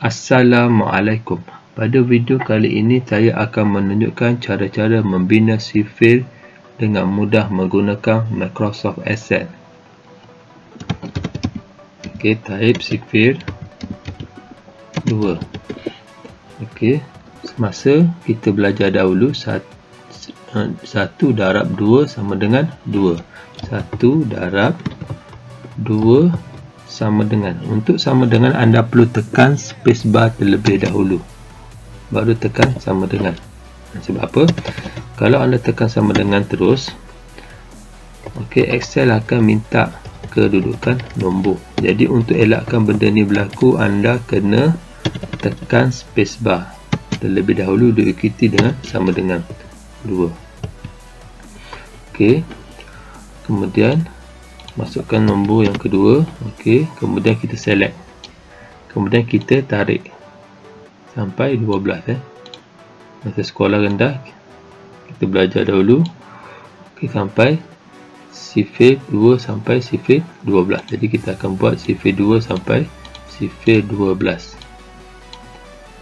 Assalamualaikum. Pada video kali ini saya akan menunjukkan cara-cara membina Sifir dengan mudah menggunakan Microsoft Excel. Okey, type Sifir 2. Okey, semasa kita belajar dahulu 1 darab 2 sama dengan 2. 1 darab 2 sama dengan. Untuk sama dengan, anda perlu tekan spacebar terlebih dahulu, baru tekan sama dengan. Sebab apa? Kalau anda tekan sama dengan terus, okey, Excel akan minta kedudukan nombor. Jadi untuk elakkan benda ni berlaku, anda kena tekan spacebar terlebih dahulu, diikuti dengan sama dengan 2. Okey, kemudian masukkan nombor yang kedua. Okey, kemudian kita select, kemudian kita tarik sampai 12. Masa sekolah rendah kita belajar dahulu, okey, sampai Sifir 2 sampai Sifir 12. Jadi kita akan buat Sifir 2 sampai Sifir 12.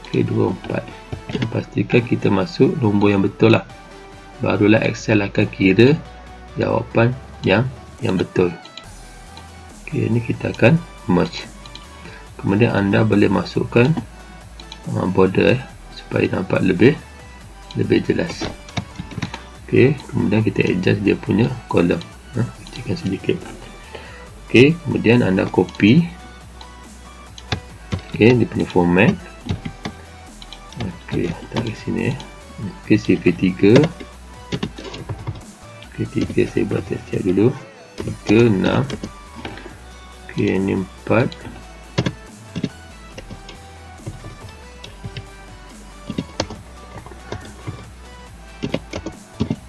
Okey, 24. Dan pastikan kita masuk nombor yang betul lah, barulah Excel akan kira jawapan yang betul. Okey, ini kita akan merge. Kemudian anda boleh masukkan border supaya nampak lebih jelas. Okey, kemudian kita adjust dia punya kolom, kecilkan sedikit. Okey, kemudian anda copy, okey, dia punya format. Okey, tarik sini. Okey, Sifir 3. Okey, 3 saya buat siap-siap dulu. 3, 6. Okey, ini 4.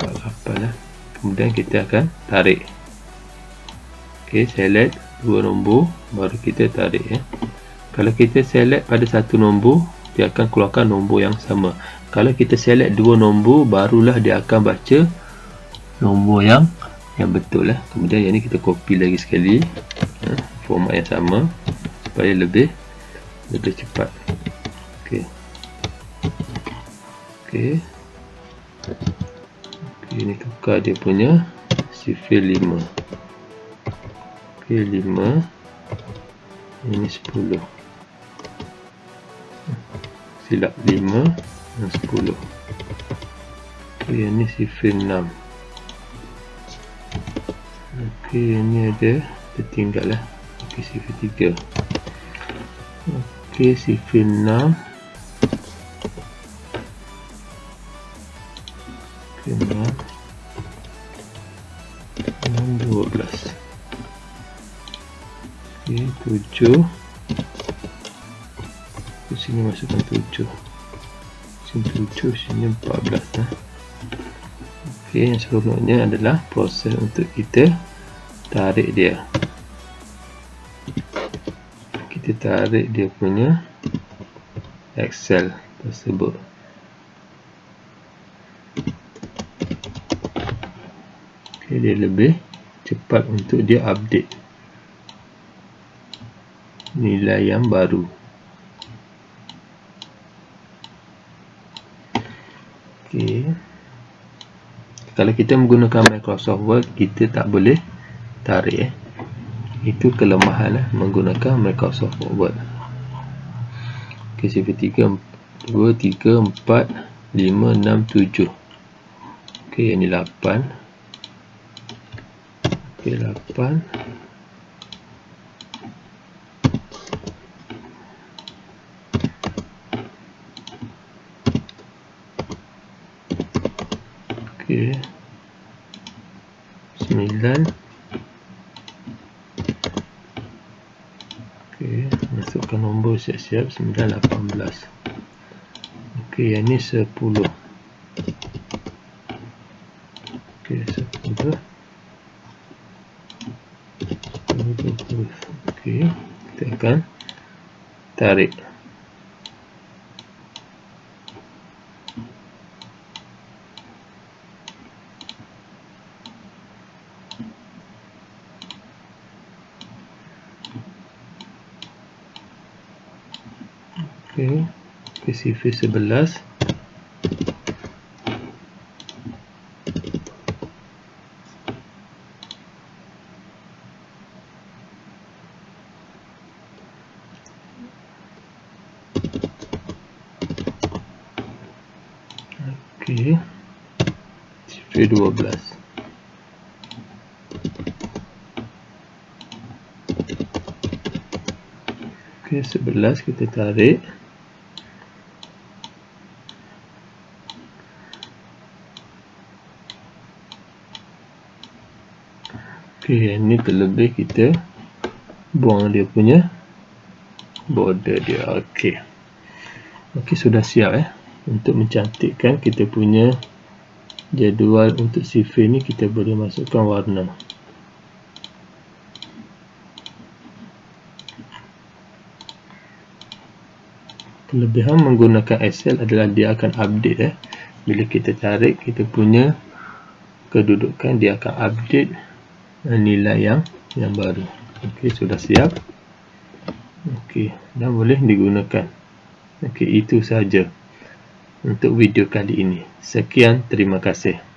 8 lah. Kemudian kita akan tarik. Okey, select 2 nombor, baru kita tarik. Kalau kita select pada satu nombor, dia akan keluarkan nombor yang sama. Kalau kita select 2 nombor, barulah dia akan baca nombor yang betul lah. Kemudian yang ni kita copy lagi sekali, format yang sama supaya lebih cepat. Okey. Okey. Okey, ini tukar dia punya Sifir 5. Okey, 5. Ini 10. Silap 5 dan 10. Okey, ini Sifir 6. Okey, ini ada tertinggal lah. Okey, Sifir 3. Okey, Sifir 6. Okey, 6. 12. Okey, 7. Di sini masukkan 7. Sini 7, sini 14. Okey, yang seronoknya adalah proses untuk kita tarik dia. Kita tarik dia punya Excel tersebut. Okey, dia lebih cepat untuk dia update nilai yang baru. Okey, kalau kita menggunakan Microsoft Word, kita tak boleh tarik. Itu kelemahan menggunakan Microsoft Word. Okey, Sifir 3, 2, 3, 4, 5, 6, 7. Okey, ini 8. Okey, 8. Okey, 9. Okey, masukkan nombor siap-siap. 9, 18. Okey, yang ni 10. Okey, 10. 20. Okey, kita akan tarik. Okey, Sifir 11. Okey, Sifir 12. Okey, 11 kita tarik. Okey, yang ni terlebih kita buang dia punya border dia. Okey. Okey, sudah siap untuk mencantikkan kita punya jadual untuk sifir ni. Kita boleh masukkan warna. Kelebihan menggunakan Excel adalah dia akan update bila kita tarik kita punya kedudukan, dia akan update nilai yang baru. Okey, sudah siap. Okey, dan boleh digunakan. Okey, itu sahaja untuk video kali ini. Sekian, terima kasih.